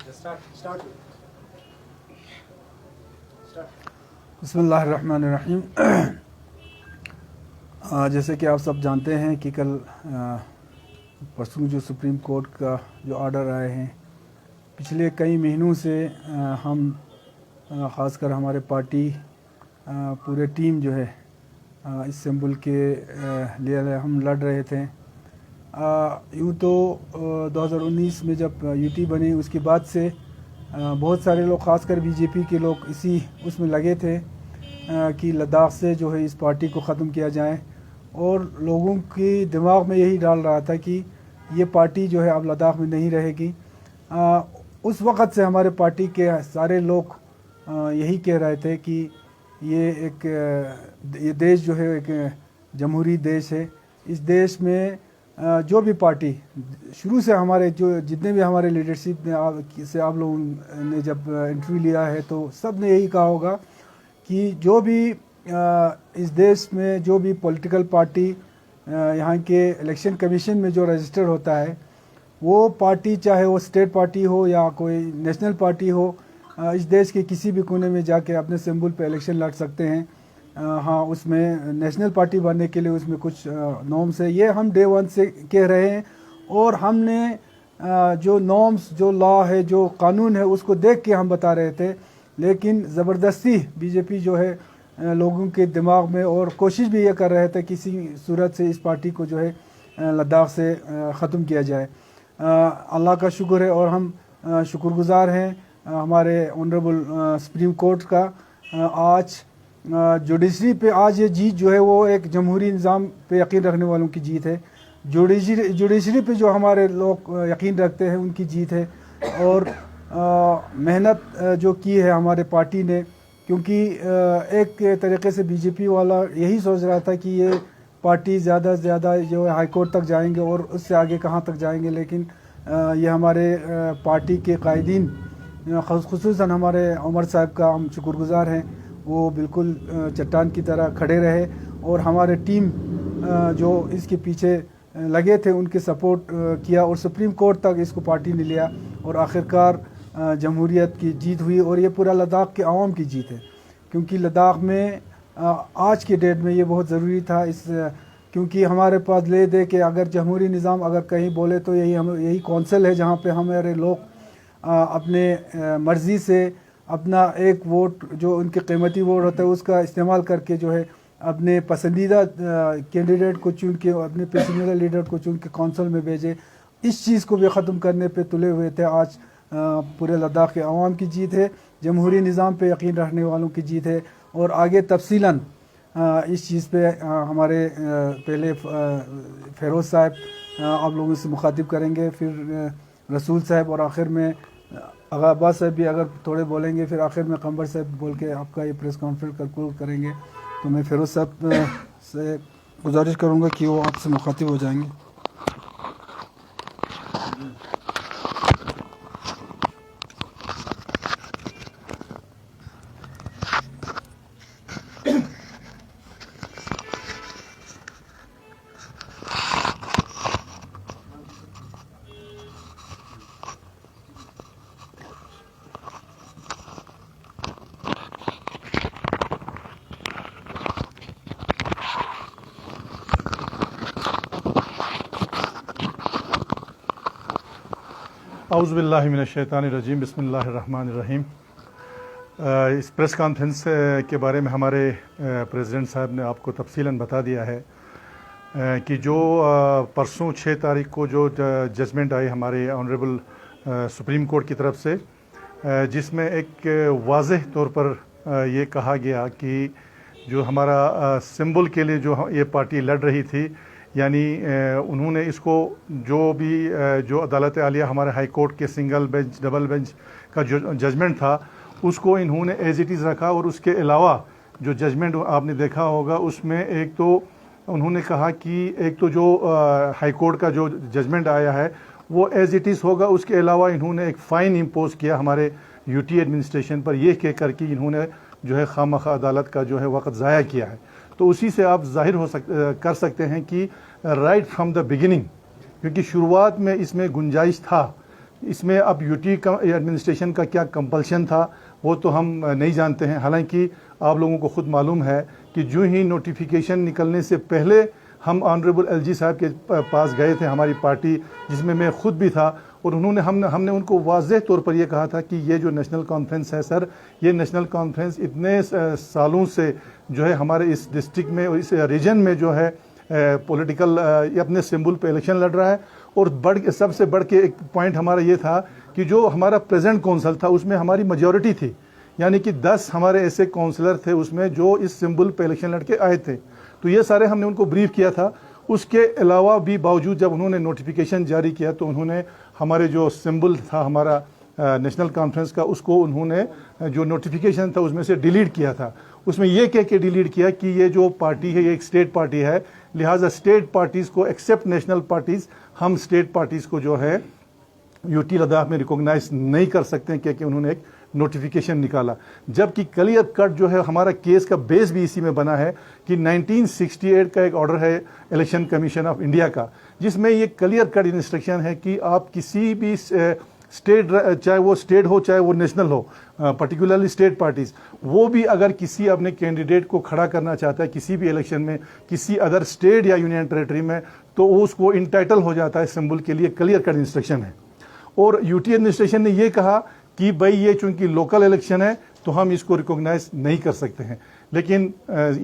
बिस्मिल्लाहिर्रहमानिर्रहीम। जैसे कि आप सब जानते हैं कि कल परसों जो सुप्रीम कोर्ट का जो ऑर्डर आए हैं, पिछले कई महीनों से हम ख़ासकर हमारे पार्टी पूरे टीम जो है इस सिंबल के लिए हम लड़ रहे थे। यूँ तो 2019 में जब यूटी बनी उसके बाद से बहुत सारे लोग ख़ासकर बीजेपी के लोग इसी उसमें लगे थे कि लद्दाख से जो है इस पार्टी को ख़त्म किया जाए, और लोगों के दिमाग में यही डाल रहा था कि ये पार्टी जो है अब लद्दाख में नहीं रहेगी। उस वक़्त से हमारे पार्टी के सारे लोग यही कह रहे थे कि ये देश जो है एक जमहूरी देश है। इस देश में जो भी पार्टी शुरू से हमारे जो जितने भी हमारे लीडरशिप ने से आप लोगों ने जब इंटरव्यू लिया है तो सब ने यही कहा होगा कि जो भी इस देश में जो भी पॉलिटिकल पार्टी यहाँ के इलेक्शन कमीशन में जो रजिस्टर होता है, वो पार्टी चाहे वो स्टेट पार्टी हो या कोई नेशनल पार्टी हो, इस देश के किसी भी कोने में जाके अपने सिंबल पे इलेक्शन लड़ सकते हैं। हाँ, उसमें नेशनल पार्टी बनने के लिए उसमें कुछ नॉर्म्स है, ये हम डे वन से कह रहे हैं। और हमने जो नॉर्म्स, जो लॉ है, जो कानून है, उसको देख के हम बता रहे थे, लेकिन ज़बरदस्ती बीजेपी जो है लोगों के दिमाग में, और कोशिश भी ये कर रहे थे किसी सूरत से इस पार्टी को जो है लद्दाख से ख़त्म किया जाए। अल्लाह का शुक्र है और हम शुक्रगुज़ार हैं हमारे ऑनरेबल सुप्रीम कोर्ट का। आज जुडिशरी पे आज ये जीत जो है वो एक जमहूरी निज़ाम पे यकीन रखने वालों की जीत है। जुडिशरी पे जो हमारे लोग यकीन रखते हैं उनकी जीत है। और मेहनत जो की है हमारे पार्टी ने, क्योंकि एक तरीके से बीजेपी वाला यही सोच रहा था कि ये पार्टी ज़्यादा से ज़्यादा जो है हाई कोर्ट तक जाएंगे और उससे आगे कहाँ तक जाएंगे, लेकिन ये हमारे पार्टी के कायदीन, ख़ुसूसन हमारे उमर साहब का हम शुक्रगुज़ार हैं। वो बिल्कुल चट्टान की तरह खड़े रहे और हमारे टीम जो इसके पीछे लगे थे उनके सपोर्ट किया, और सुप्रीम कोर्ट तक इसको पार्टी ने लिया और आखिरकार जमहूरियत की जीत हुई। और ये पूरा लद्दाख के आवाम की जीत है, क्योंकि लद्दाख में आज के डेट में ये बहुत ज़रूरी था। क्योंकि हमारे पास ले दे के अगर जमहूरी निज़ाम अगर कहीं बोले तो यही कौंसिल है जहाँ पे हमारे लोग अपने मर्ज़ी से अपना एक वोट, जो उनके कीमती वोट होता है, उसका इस्तेमाल करके जो है अपने पसंदीदा कैंडिडेट को चुन के, अपने पसंदीदा लीडर को चुन के कौंसिल में भेजे। इस चीज़ को भी ख़त्म करने पे तुले हुए थे। आज पूरे लद्दाख के अवाम की जीत है, जमहूरी निज़ाम पे यकीन रखने वालों की जीत है। और आगे तफसीलन इस चीज़ पे हमारे पहले फ़िरोज़ साहब आप लोगों से मुखातिब करेंगे, फिर रसूल साहब, और आखिर में अब्बास साहब भी अगर थोड़े बोलेंगे, फिर आखिर में कमर साहब बोल के आपका ये प्रेस कॉन्फ्रेंस कंक्लूड करेंगे। तो मैं फ़िरोज़ साहब से गुजारिश करूँगा कि वो आपसे मुखातिब हो जाएंगे। औज़ुबिल्लाहि मिनश्शैतानिर्रजीम, बिस्मिल्लाहिर्रहमानिर्रहीम। इस प्रेस कॉन्फ्रेंस के बारे में हमारे प्रेसिडेंट साहब ने आपको तफसीलन बता दिया है कि जो परसों 6 तारीख को जो जजमेंट आई हमारे ऑनरेबल सुप्रीम कोर्ट की तरफ से, जिसमें एक वाज़ेह तौर पर ये कहा गया कि जो हमारा सिंबल के लिए जो ये पार्टी लड़ रही थी, यानी उन्होंने इसको जो अदालत आलिया हमारे हाई कोर्ट के सिंगल बेंच डबल बेंच का जो जजमेंट था उसको इन्होंने एज इट इज़ रखा। और उसके अलावा जो जजमेंट आपने देखा होगा उसमें एक तो उन्होंने कहा कि एक तो जो हाई कोर्ट का जो जजमेंट आया है वो एज इट इज़ होगा। उसके अलावा इन्होंने एक फ़ाइन इम्पोज किया हमारे यूटी एडमिनिस्ट्रेशन पर, यह कह कर कि इन्होंने जो है खामखा अदालत का जो है वक्त ज़ाया किया है। तो उसी से आप जाहिर कर सकते हैं कि राइट फ्रॉम द बिगिनिंग, क्योंकि शुरुआत में इसमें गुंजाइश था इसमें अब यूटी एडमिनिस्ट्रेशन का क्या कंपल्शन था वो तो हम नहीं जानते हैं। हालांकि आप लोगों को खुद मालूम है कि जो ही नोटिफिकेशन निकलने से पहले हम ऑनरेबल एलजी साहब के पास गए थे, हमारी पार्टी जिसमें मैं खुद भी था, और उन्होंने हमने उनको वाज़ेह तौर पर यह कहा था कि ये जो नेशनल कॉन्फ्रेंस है सर, ये नेशनल कॉन्फ्रेंस इतने सालों से जो है हमारे इस डिस्ट्रिक्ट में और इस रीजन में जो है पॉलिटिकल अपने सिंबल पे इलेक्शन लड़ रहा है। और सबसे बढ़ के एक पॉइंट हमारा ये था कि जो हमारा प्रेजेंट काउंसिल था उसमें हमारी मेजॉरिटी थी, यानी कि 10 हमारे ऐसे काउंसलर थे उसमें जो इस सिंबल पे इलेक्शन लड़के आए थे। तो ये सारे हमने उनको ब्रीफ किया था। उसके अलावा भी बावजूद जब उन्होंने नोटिफिकेशन जारी किया तो उन्होंने हमारे जो सिंबल था हमारा नेशनल कॉन्फ्रेंस का, उसको उन्होंने जो नोटिफिकेशन था उसमें से डिलीट किया था। उसमें यह कह के डिलीट किया कि ये जो पार्टी है ये एक स्टेट पार्टी है, लिहाजा स्टेट पार्टीज़ को एक्सेप्ट नेशनल पार्टीज़, हम स्टेट पार्टीज़ को जो है यूटी लद्दाख में रिकॉग्नाइज नहीं कर सकते हैं, क्योंकि उन्होंने एक नोटिफिकेशन निकाला। जबकि क्लियर कट जो है हमारा केस का बेस भी इसी में बना है कि 1968 का एक ऑर्डर है इलेक्शन कमीशन ऑफ इंडिया का, जिसमें ये क्लियर कट इंस्ट्रक्शन है कि आप किसी भी स्टेट, चाहे वो स्टेट हो चाहे वो नेशनल हो, पर्टिकुलरली स्टेट पार्टीज, वो भी अगर किसी अपने कैंडिडेट को खड़ा करना चाहता है किसी भी इलेक्शन में किसी अदर स्टेट या यूनियन टेरेटरी में, तो उसको इंटाइटल हो जाता है सिंबल के लिए। क्लियर कट इंस्ट्रक्शन है। और यूटी एडमिनिस्ट्रेशन ने ये कहा कि भाई ये चूंकि लोकल इलेक्शन है तो हम इसको रिकॉग्नाइज नहीं कर सकते हैं। लेकिन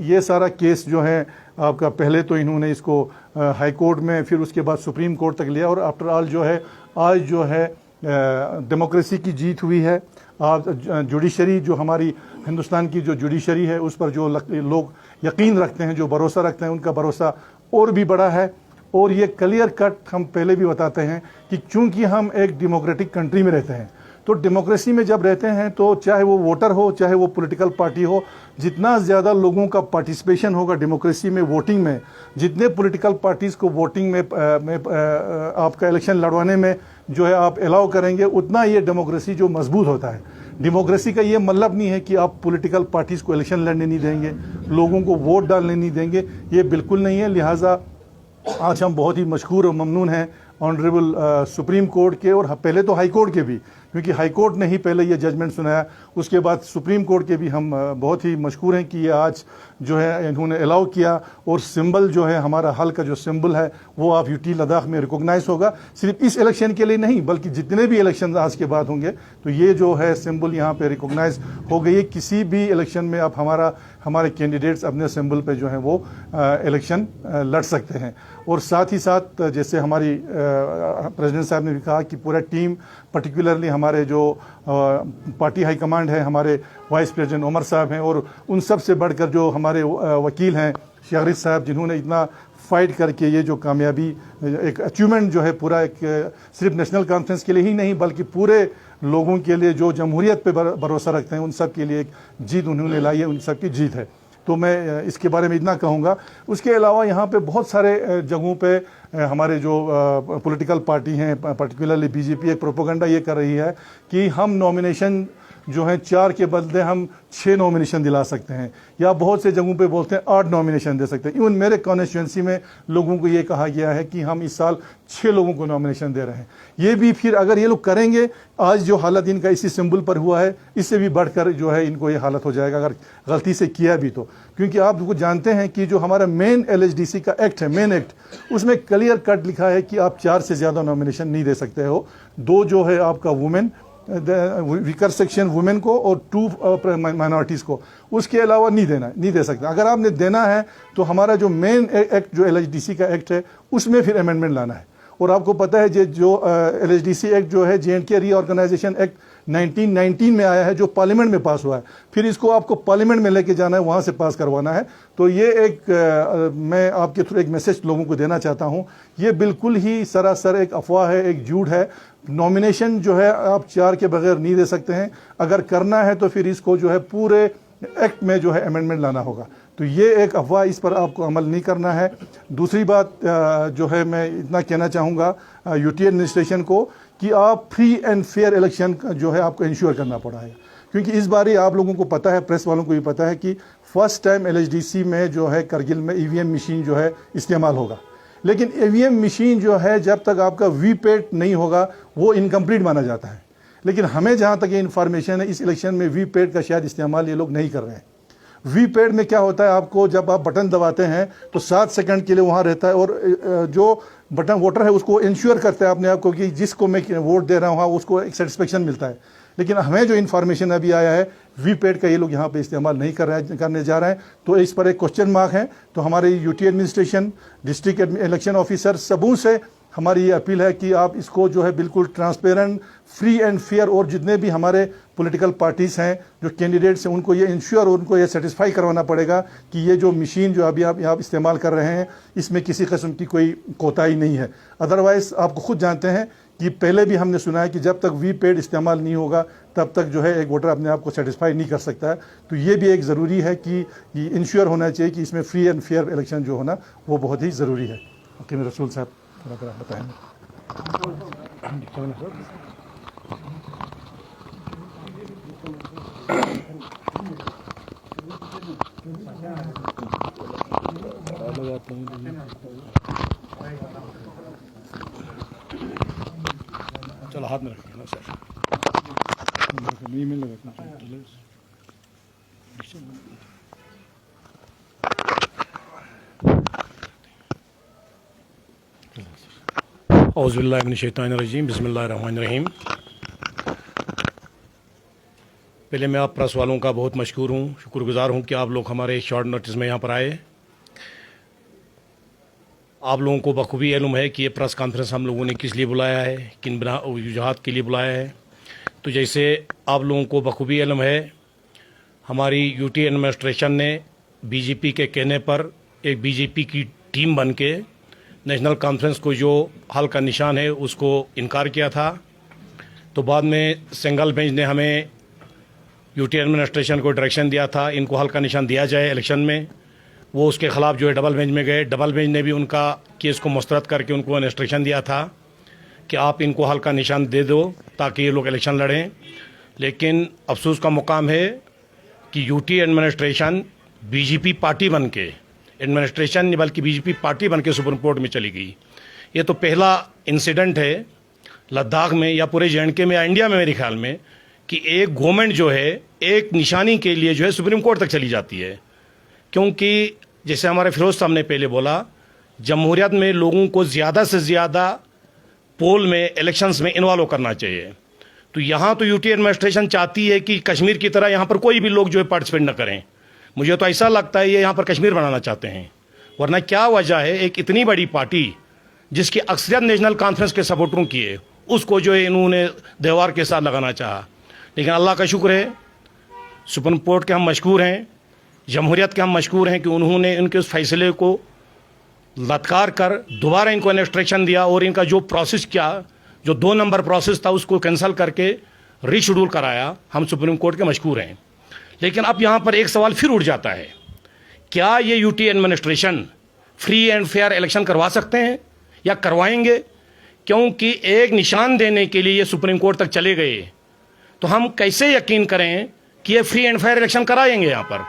ये सारा केस जो है आपका, पहले तो इन्होंने इसको हाई कोर्ट में, फिर उसके बाद सुप्रीम कोर्ट तक लिया, और आफ्टर ऑल जो है आज जो है डेमोक्रेसी की जीत हुई है। आज जुडिशरी जो हमारी हिंदुस्तान की जो जुडिशरी है उस पर जो लोग यकीन रखते हैं, जो भरोसा रखते हैं, उनका भरोसा और भी बड़ा है। और ये क्लियर कट हम पहले भी बताते हैं कि चूंकि हम एक डेमोक्रेटिक कंट्री में रहते हैं, तो डेमोक्रेसी में जब रहते हैं तो चाहे वो वोटर हो चाहे वो पॉलिटिकल पार्टी हो, जितना ज़्यादा लोगों का पार्टिसिपेशन होगा डेमोक्रेसी में, वोटिंग में, जितने पॉलिटिकल पार्टीज़ को वोटिंग में आपका इलेक्शन लड़वाने में जो है आप अलाउ करेंगे, उतना ये डेमोक्रेसी जो मजबूत होता है। डेमोक्रेसी का ये मतलब नहीं है कि आप पॉलिटिकल पार्टीज़ को इलेक्शन लड़ने नहीं देंगे, लोगों को वोट डालने नहीं देंगे, ये बिल्कुल नहीं है। लिहाजा आज हम बहुत ही मशकूर और ममनून हैं ऑनरेबल सुप्रीम कोर्ट के, और पहले तो हाई कोर्ट के भी, क्योंकि हाई कोर्ट ने ही पहले ये जजमेंट सुनाया, उसके बाद सुप्रीम कोर्ट के भी हम बहुत ही मशकूर हैं कि ये आज जो है इन्होंने अलाउ किया। और सिंबल जो है हमारा हल का जो सिंबल है वो आप यूटी लद्दाख में रिकॉग्नाइज होगा, सिर्फ इस इलेक्शन के लिए नहीं बल्कि जितने भी इलेक्शन आज के बाद होंगे तो ये जो है सिंबल यहाँ पे रिकॉग्नाइज हो गई है। किसी भी इलेक्शन में आप हमारे कैंडिडेट्स अपने सिंबल पे जो है वो इलेक्शन लड़ सकते हैं। और साथ ही साथ जैसे हमारी प्रेसिडेंट साहब ने भी कहा कि पूरा टीम, पर्टिकुलरली हमारे जो पार्टी हाई कमांड है, हमारे वाइस प्रेसिडेंट उमर साहब हैं, और उन सब से बढ़कर जो हमारे वकील हैं शागरिद साहब, जिन्होंने इतना फाइट करके ये जो कामयाबी, एक अचीवमेंट जो है पूरा, एक सिर्फ नेशनल कॉन्फ्रेंस के लिए ही नहीं बल्कि पूरे लोगों के लिए जो जमहूरियत पे भरोसा रखते हैं उन सब के लिए एक जीत उन्होंने लाई है, उन सब की जीत है। तो मैं इसके बारे में इतना कहूँगा। उसके अलावा यहाँ पे बहुत सारे जगहों पे हमारे जो पॉलिटिकल पार्टी हैं, पर्टिकुलरली बीजेपी, एक प्रोपेगेंडा ये कर रही है कि हम नॉमिनेशन जो हैं 4 के बदले हम 6 नॉमिनेशन दिला सकते हैं, या बहुत से जगहों पे बोलते हैं 8 नॉमिनेशन दे सकते हैं। इवन मेरे कॉन्स्टिट्यूंसी में लोगों को ये कहा गया है कि हम इस साल 6 लोगों को नॉमिनेशन दे रहे हैं। ये भी फिर अगर ये लोग करेंगे, आज जो हालत इनका इसी सिंबल पर हुआ है, इससे भी बढ़कर जो है इनको ये हालत हो जाएगा अगर गलती से किया भी तो। क्योंकि आप जानते हैं कि जो हमारा मेन LHDC का एक्ट है, मेन एक्ट, उसमें क्लियर कट लिखा है कि आप 4 से ज़्यादा नॉमिनेशन नहीं दे सकते हो। 2 जो है आपका वुमेन, वीकर सेक्शन वुमेन को, और 2 माइनॉरिटीज़ को, उसके अलावा नहीं दे सकते। अगर आपने देना है तो हमारा जो मेन एक्ट जो LHDC का एक्ट है उसमें फिर अमेंडमेंट लाना है। और आपको पता है जो LHDC एक्ट जो है J&K रीऑर्गेनाइजेशन एक्ट 1919 में आया है, जो पार्लियामेंट में पास हुआ है, फिर इसको आपको पार्लियामेंट में लेके जाना है, वहाँ से पास करवाना है। तो ये एक मैं आपके थ्रू एक मैसेज लोगों को देना चाहता हूँ, ये बिल्कुल ही सरासर एक अफवाह है, एक झूठ है। नॉमिनेशन जो है आप 4 के बगैर नहीं दे सकते हैं। अगर करना है तो फिर इसको जो है पूरे एक्ट में जो है अमेंडमेंट लाना होगा। तो ये एक अफवाह, इस पर आपको अमल नहीं करना है। दूसरी बात जो है मैं इतना कहना चाहूँगा यूटी एडमिनिस्ट्रेशन को कि आप फ्री एंड फेयर इलेक्शन जो है आपको इंश्योर करना पड़ा है, क्योंकि इस बार ही आप लोगों को पता है, प्रेस वालों को भी पता है कि फर्स्ट टाइम LHDC में जो है करगिल में EVM मशीन जो है इस्तेमाल होगा। लेकिन ईवीएम मशीन जो है जब तक आपका वीपैट नहीं होगा वो इनकम्प्लीट माना जाता है। लेकिन हमें जहाँ तक ये इन्फॉर्मेशन है, इस इलेक्शन में वीपैट का शायद इस्तेमाल ये लोग नहीं कर रहे हैं। वीपैट में क्या होता है, आपको जब आप बटन दबाते हैं तो 7 सेकंड के लिए वहाँ रहता है और जो बटन वोटर है उसको इंश्योर करता है अपने आप को कि जिसको मैं वोट दे रहा हूँ उसको एक सेटिस्फेक्शन मिलता है। लेकिन हमें जो इन्फॉर्मेशन अभी आया है, वीपैट का ये लोग यहाँ पे इस्तेमाल नहीं करने जा रहे हैं, तो इस पर एक क्वेश्चन मार्क है। तो हमारे UT administration, district election officer सबों से हमारी ये अपील है कि आप इसको जो है बिल्कुल ट्रांसपेरेंट, फ्री एंड फेयर, और जितने भी हमारे पॉलिटिकल पार्टीज़ हैं, जो कैंडिडेट्स हैं, उनको ये इंश्योर और उनको ये सेटिस्फाई करवाना पड़ेगा कि ये जो मशीन जो अभी आप यहाँ इस्तेमाल कर रहे हैं इसमें किसी किस्म की कोई कोताही नहीं है। अदरवाइज़ आपको खुद जानते हैं कि पहले भी हमने सुना है कि जब तक वीपैट इस्तेमाल नहीं होगा तब तक जो है एक वोटर अपने आप को सेटिस्फाई नहीं कर सकता है। तो ये भी एक ज़रूरी है कि इंश्योर होना चाहिए कि इसमें फ्री एंड फेयर इलेक्शन जो होना वो बहुत ही ज़रूरी है। ओके, मेरे रसूल साहब थोड़ा बताएंगे। चलो हाथ में रखिए ना सर। औज़ुबिल्लाहिमिनश्शैतानिर्रजीम, बिस्मिल्लाहिर्रहमानिर्रहीम। पहले मैं आप प्रेस वालों का बहुत मशकूर हूँ, शुक्रगुजार हूँ कि आप लोग हमारे शॉर्ट नोटिस में यहाँ पर आए। आप लोगों को बखूबी इल्म है कि ये प्रेस कॉन्फ्रेंस हम लोगों ने किस लिए बुलाया है, किन वजूहात के लिए बुलाया है। तो जैसे आप लोगों को बखूबी इल्म है, हमारी यूटी एडमिनिस्ट्रेशन ने बीजेपी के कहने पर एक बीजेपी की टीम बन के नेशनल कॉन्फ्रेंस को जो हल का निशान है उसको इनकार किया था। तो बाद में सिंगल बेंच ने हमें यूटी एडमिनिस्ट्रेशन को डायरेक्शन दिया था इनको हल का निशान दिया जाए इलेक्शन में। वो उसके ख़िलाफ़ जो है डबल बेंच में गए। डबल बेंच ने भी उनका केस को मुस्तरद करके उनको इंस्ट्रक्शन दिया था कि आप इनको हल का निशान दे दो ताकि ये लोग इलेक्शन लड़ें। लेकिन अफसोस का मुकाम है कि यूटी एडमिनिस्ट्रेशन बीजेपी पार्टी बन के, एडमिनिस्ट्रेशन नहीं बल्कि बीजेपी पार्टी बन के सुप्रीम कोर्ट में चली गई। ये तो पहला इंसिडेंट है लद्दाख में या पूरे जे.एंड.के में या इंडिया में मेरे ख्याल में कि एक गवर्नमेंट जो है एक निशानी के लिए जो है सुप्रीम कोर्ट तक चली जाती है। क्योंकि जैसे हमारे फिरोज साहब ने पहले बोला, जमहूरियत में लोगों को ज़्यादा से ज़्यादा पोल में, इलेक्शंस में इन्वॉल्व करना चाहिए। तो यहाँ तो यूटी एडमिनिस्ट्रेशन चाहती है कि कश्मीर की तरह यहाँ पर कोई भी लोग जो है पार्टिसिपेट न करें। मुझे तो ऐसा लगता है ये यहाँ पर कश्मीर बनाना चाहते हैं। वरना क्या वजह है एक इतनी बड़ी पार्टी जिसकी अक्सरियत नेशनल कॉन्फ्रेंस के सपोर्टरों की है, उसको जो है इन्होंने दीवार के साथ लगाना चाहा। लेकिन अल्लाह का शुक्र है, सुप्रीम कोर्ट के हम मशकूर हैं, जमहूरियत के हम मशकूर हैं कि उन्होंने इनके उस फैसले को लतकार कर दोबारा इनको इंस्ट्रक्शन दिया और इनका जो प्रोसेस किया, जो 2 नंबर प्रोसेस था उसको कैंसिल करके रीशेड्यूल कराया। हम सुप्रीम कोर्ट के मशकूर हैं। लेकिन अब यहाँ पर एक सवाल फिर उठ जाता है, क्या ये UT administration free and fair election करवा सकते हैं या करवाएंगे? क्योंकि एक निशान देने के लिए ये सुप्रीम कोर्ट तक चले गए, तो हम कैसे यकीन करें कि ये फ्री एंड फेयर इलेक्शन कराएंगे यहाँ पर?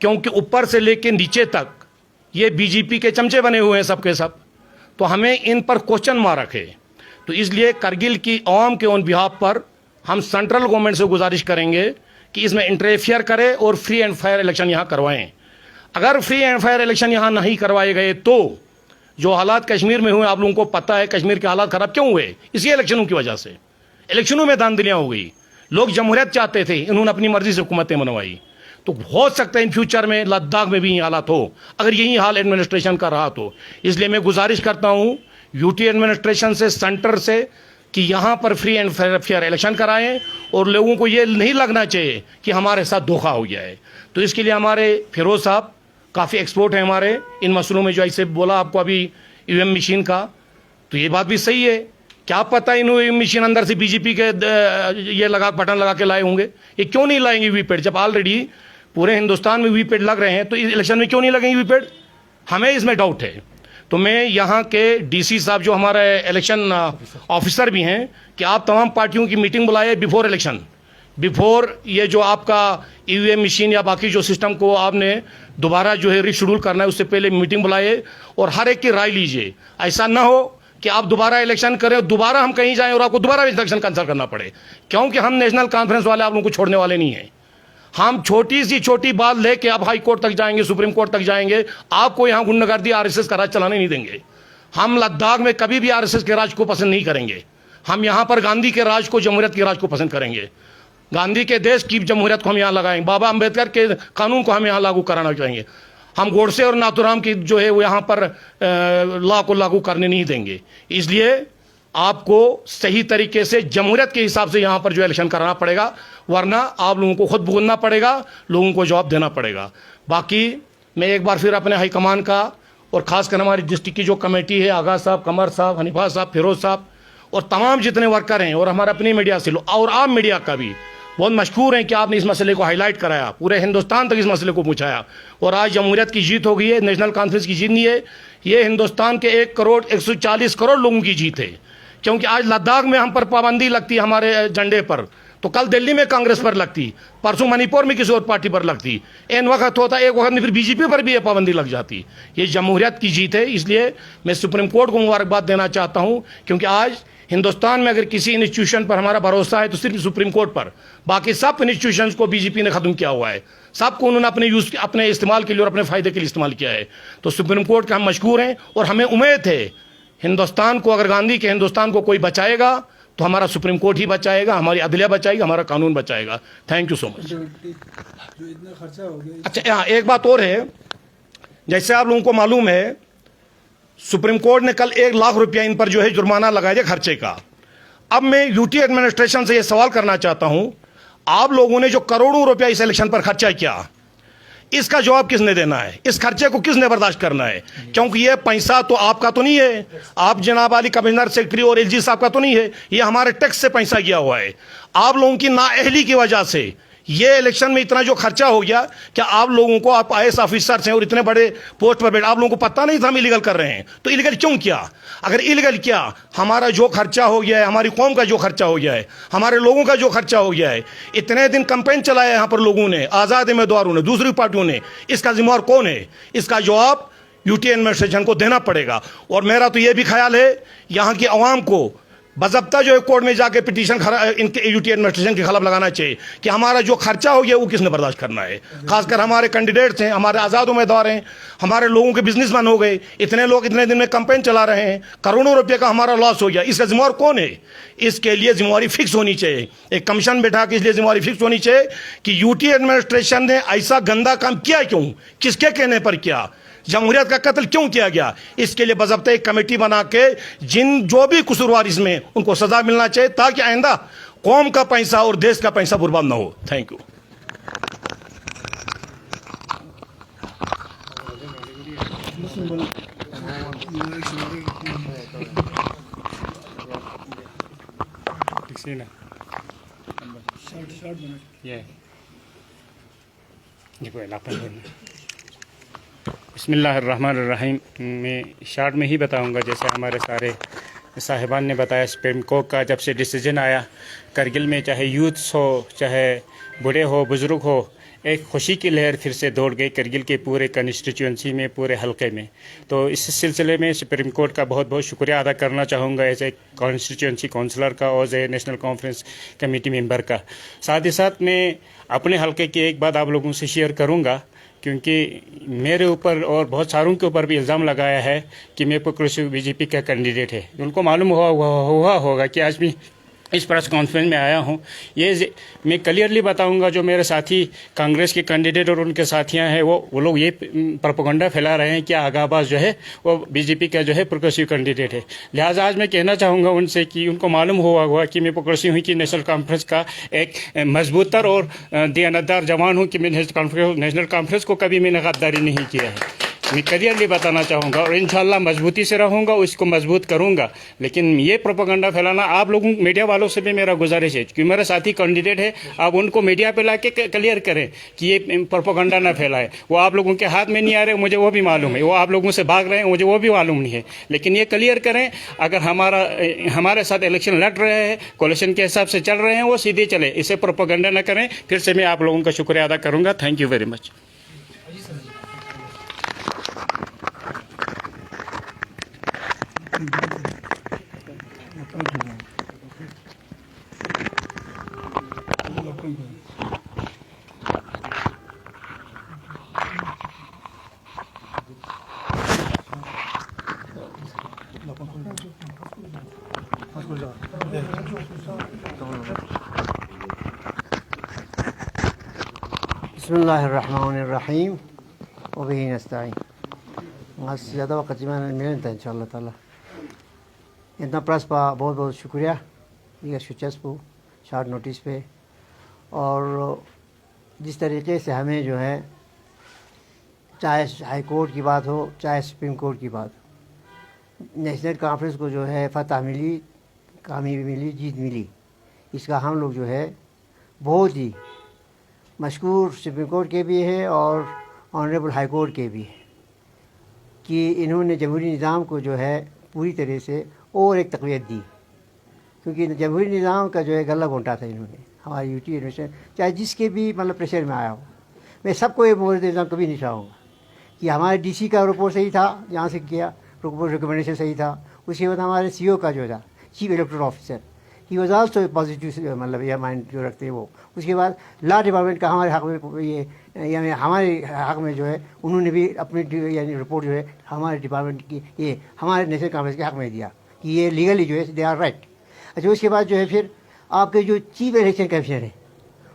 क्योंकि ऊपर से लेके नीचे तक ये बीजेपी के चमचे बने हुए हैं सब के सब। तो हमें इन पर क्वेश्चन मार्क है। तो इसलिए करगिल की आवाम के ऑन बिहाफ पर हम सेंट्रल गवर्नमेंट से गुजारिश करेंगे कि इसमें इंटरफेयर करे और फ्री एंड फेयर इलेक्शन यहाँ करवाएं। अगर फ्री एंड फेयर इलेक्शन यहाँ नहीं करवाए गए तो जो हालात कश्मीर में हुए, आप लोगों को पता है कश्मीर के हालात खराब क्यों हुए, इसी इलेक्शनों की वजह से। इलेक्शनों में धांधलियाँ हो गई, लोग जमहूरियत चाहते थे, इन्होंने अपनी मर्जी से हुकूमतें बनवाई। तो हो सकता है इन फ्यूचर में लद्दाख में भी यही हालात हो, अगर यही हाल एडमिनिस्ट्रेशन का रहा तो। इसलिए मैं गुजारिश करता हूँ यूटी एडमिनिस्ट्रेशन से, सेंटर से, कि यहाँ पर फ्री एंड फेयर इलेक्शन कराएं और लोगों को ये नहीं लगना चाहिए कि हमारे साथ धोखा हो गया है। तो इसके लिए हमारे फिरोज साहब काफ़ी एक्सपर्ट हैं हमारे इन मसलों में। जो ऐसे बोला आपको अभी ईवीएम मशीन का, तो ये बात भी सही है। क्या पता इन्होंने मशीन अंदर से बीजेपी के ये बटन लगा के लाए होंगे। ये क्यों नहीं लाएंगे वीपैट? जब ऑलरेडी पूरे हिंदुस्तान में वीपैट लग रहे हैं तो इस इलेक्शन में क्यों नहीं लगेंगे वीपैट? हमें इसमें डाउट है। तो मैं यहाँ के डीसी साहब जो हमारे इलेक्शन ऑफिसर भी हैं कि आप तमाम पार्टियों की मीटिंग बुलाए बिफोर इलेक्शन, बिफोर ये जो आपका ईवीएम मशीन या बाकी जो सिस्टम को आपने दोबारा जो है रिशेड्यूल करना है उससे पहले मीटिंग बुलाए और हर एक की राय लीजिए। ऐसा ना हो कि आप दोबारा इलेक्शन करें, दोबारा हम कहीं जाएं और आपको दोबारा इलेक्शन कैंसिल करना पड़े, क्योंकि हम नेशनल कॉन्फ्रेंस वाले आप लोगों को छोड़ने वाले नहीं हैं। हम छोटी सी छोटी बात लेके आप हाई कोर्ट तक जाएंगे, सुप्रीम कोर्ट तक जाएंगे, आपको यहां गुंडागर्दी आरएसएस का राज चलाने नहीं देंगे। हम लद्दाख में कभी भी आरएसएस के राज को पसंद नहीं करेंगे। हम यहां पर गांधी के राज को, जमहूरियत के राज को पसंद करेंगे। गांधी के देश की जमहूरियत को हम यहां लगाएंगे, बाबा अंबेडकर के कानून को हम यहां लागू कराना चाहेंगे। हम गोडसे और नाथुराम की जो है वो यहां पर लॉ को लागू करने नहीं देंगे। इसलिए आपको सही तरीके से जमहूरियत के हिसाब से यहां पर जो इलेक्शन कराना पड़ेगा, वरना आप लोगों को खुद भुगतना पड़ेगा, लोगों को जवाब देना पड़ेगा। बाकी मैं एक बार फिर अपने हाईकमान का और खासकर हमारी डिस्ट्रिक्ट की जो कमेटी है, आगा साहब, कमर साहब, हनीफा साहब, फिरोज साहब और तमाम जितने वर्कर हैं और हमारे अपनी मीडिया से और आप मीडिया का भी बहुत मशहूर हैं कि आपने इस मसले को हाईलाइट कराया, पूरे हिंदुस्तान तक इस मसले को पहुंचाया और आज जमहूरियत की जीत हो गई है, नेशनल कॉन्फ्रेंस की जीत नहीं है, ये हिंदुस्तान के 1,140 करोड़ लोगों की जीत है। क्योंकि आज लद्दाख में हम पर पाबंदी लगती है हमारे झंडे पर, तो कल दिल्ली में कांग्रेस पर लगती, परसों मणिपुर में किसी और पार्टी पर लगती, इन वक्त होता एक वक्त में फिर बीजेपी पर भी ये पाबंदी लग जाती। ये जमहूरियत की जीत है। इसलिए मैं सुप्रीम कोर्ट को मुबारकबाद देना चाहता हूं, क्योंकि आज हिंदुस्तान में अगर किसी इंस्टीट्यूशन पर हमारा भरोसा है तो सिर्फ सुप्रीम कोर्ट पर, बाकी सब इंस्टीट्यूशंस को बीजेपी ने खत्म किया हुआ है, सबको उन्होंने अपने इस्तेमाल के लिए और अपने फायदे के लिए इस्तेमाल किया है। तो सुप्रीम कोर्ट के हम मशहूर हैं और हमें उम्मीद है हिंदुस्तान को, अगर गांधी के हिंदुस्तान को कोई बचाएगा तो हमारा सुप्रीम कोर्ट ही बचाएगा, हमारी अदलिया बचाएगी, हमारा कानून बचाएगा। Thank you so much. जो इतना खर्चा हो गया। अच्छा, यहाँ एक बात और है, जैसे आप लोगों को मालूम है सुप्रीम कोर्ट ने कल 1 लाख रुपया इन पर जो है जुर्माना लगाया है खर्चे का। अब मैं यूटी एडमिनिस्ट्रेशन से यह सवाल करना चाहता हूं, आप लोगों ने जो करोड़ों रुपया इस इलेक्शन पर खर्चा किया, इसका जवाब किसने देना है? इस खर्चे को किसने बर्दाश्त करना है? क्योंकि ये पैसा तो आपका तो नहीं है, आप जनाब वाली कमिश्नर सेक्रेटरी और एलजी साहब का तो नहीं है, ये हमारे टैक्स से पैसा गया हुआ है। आप लोगों की नाअहली की वजह से ये इलेक्शन में इतना जो खर्चा हो गया, क्या आप लोगों को, आप आईएएस ऑफिसर्स हैं और इतने बड़े पोस्ट पर बैठे, आप लोगों को पता नहीं था हम इलीगल कर रहे हैं? तो इलीगल क्यों किया? अगर इलीगल किया, हमारा जो खर्चा हो गया है, हमारी कौम का जो खर्चा हो गया है, हमारे लोगों का जो खर्चा हो गया है, इतने दिन कैंपेन चलाया यहाँ पर लोगों ने, आज़ाद उम्मीदवारों ने, दूसरी पार्टियों ने, इसका जिम्मेवार कौन है? इसका जवाब यूटी एडमिनिस्ट्रेशन को देना पड़ेगा। और मेरा तो ये भी ख्याल है यहाँ की आवाम को बज़ाब्ता जो है कोर्ट में जाके पिटीशन इनके यूटी एडमिनिस्ट्रेशन के खिलाफ लगाना चाहिए कि हमारा जो खर्चा हो गया वो किसने बर्दाश्त करना है। खासकर हमारे कैंडिडेट्स हैं, हमारे आज़ाद उम्मीदवार हैं, हमारे लोगों के बिजनेसमैन हो गए, इतने लोग इतने दिन में कैंपेन चला रहे हैं, करोड़ों रुपये का हमारा लॉस हो गया, इसका जिम्मेवार कौन है? इसके लिए जिम्मेवारी फिक्स होनी चाहिए, एक कमीशन बैठा के इसलिए जिम्मेवारी फिक्स होनी चाहिए कि यूटी एडमिनिस्ट्रेशन ने ऐसा गंदा काम किया क्यों, किसके कहने पर किया, जमहूरियत का कत्ल क्यों किया गया, इसके लिए बज़ाब्ता एक कमेटी बना के जो भी कसूरवार इसमें उनको सजा मिलना चाहिए, ताकि आइंदा कौम का पैसा और देश का पैसा बर्बाद ना हो। Thank you. बिस्मिल्लाहिर्रहमानिर्रहीम। मैं शॉर्ट में ही बताऊंगा, जैसे हमारे सारे साहिबान ने बताया, सुप्रीम कोर्ट का जब से डिसीजन आया, करगिल में चाहे यूथ्स हो, चाहे बूढ़े हो, बुज़ुर्ग हो, एक खुशी की लहर फिर से दौड़ गई करगिल के पूरे कंस्टिट्यूंसी में, पूरे हलके में। तो इस सिलसिले में सुप्रीम कोर्ट का बहुत बहुत शुक्रिया अदा करना चाहूँगा, एज ए कॉन्स्टिट्यूंसी काउंसलर का और as a National Conference committee member का। साथ ही साथ मैं अपने हलके की एक बात आप लोगों से शेयर करूँगा, क्योंकि मेरे ऊपर और बहुत सारों के ऊपर भी इल्ज़ाम लगाया है कि मैं प्रोग्रेसिव बीजेपी का कैंडिडेट है। उनको मालूम हुआ होगा कि आज भी इस प्रेस कॉन्फ्रेंस में आया हूं। ये मैं क्लियरली बताऊंगा, जो मेरे साथी कांग्रेस के कैंडिडेट और उनके साथियां हैं वो लोग ये प्रोपेगेंडा फैला रहे हैं कि आगा अब्बास जो है वो बीजेपी का जो है प्रोग्रेसिव कैंडिडेट है। लिहाजा आज मैं कहना चाहूँगा उनसे कि उनको मालूम हुआ कि मैं प्रोग्रेसिव हूँ, कि नेशनल कॉन्फ्रेंस का एक मजबूतर और दयानतदार जवान हूँ, कि मैं नेशनल कॉन्फ्रेंस को कभी मैंने गद्दारी नहीं किया है। मैं क्लियरली बताना चाहूँगा और इंशाल्लाह मजबूती से रहूँगा, उसको मजबूत करूँगा। लेकिन ये प्रोपेगेंडा फैलाना, आप लोगों मीडिया वालों से भी मेरा गुजारिश है, क्योंकि मेरा साथी कैंडिडेट है, आप उनको मीडिया पे लाके क्लियर करें कि ये प्रोपेगेंडा ना फैलाए। वो आप लोगों के हाथ में नहीं आ रहे, मुझे वो भी मालूम है, वो आप लोगों से भाग रहे हैं, मुझे वो भी मालूम नहीं है, लेकिन ये क्लियर करें, अगर हमारे साथ इलेक्शन लड़ रहे हैं, कोalition के हिसाब से चल रहे हैं, वो सीधे चले, इसे प्रोपेगेंडा ना करें। फिर से मैं आप लोगों का शुक्रिया अदा करूँगा। Thank you very much. बिस्मिल्लाहिर्रहमानिर्रहीम व बिही नस्तईन। आज से ज़्यादा वक्त जिम्मे मिलन था इंशाअल्लाह ताला। इतना प्रेस पा बहुत बहुत शुक्रिया ये शुचस्पू शॉर्ट नोटिस पे। और जिस तरीके से हमें जो है चाहे हाई कोर्ट की बात हो चाहे सुप्रीम कोर्ट की बात हो, नेशनल कॉन्फ्रेंस को जो है फतह मिली, कामयाबी मिली, जीत मिली, इसका हम लोग जो है बहुत ही मशकूर सुप्रीम कोर्ट के भी है और ऑनरेबल हाई कोर्ट के भी है कि इन्होंने जमहूरी निज़ाम को जो है पूरी तरह से और एक तक़वियत दी। क्योंकि जमहूरी निज़ाम का जो है गला घोंटा था इन्होंने हमारी यूटी यूनिवर्सिटी, चाहे जिसके भी मतलब प्रेशर में आया हो। मैं सबको ये बोल देता हूँ, कभी नहीं चाहूँगा कि हमारे डीसी का रिपोर्ट सही था, जहाँ से किया रिपोर्ट रिकमेंडेशन सही था। उसके बाद हमारे सीईओ का जो था chief electoral officer, he was also positive मतलब ये माइंड जो रखते हैं वो। उसके बाद लॉ डिपार्टमेंट का हमारे हक़ में ये यानी हमारे हक़ में जो है उन्होंने भी अपनी यानी रिपोर्ट जो है हमारे डिपार्टमेंट की ये हमारे नेशनल कॉन्फ्रेंस के हक़ में दिया कि ये लीगली जो है दे आर राइट। अच्छा, उसके बाद जो है फिर आपके जो चीफ इलेक्शन कमिश्नर है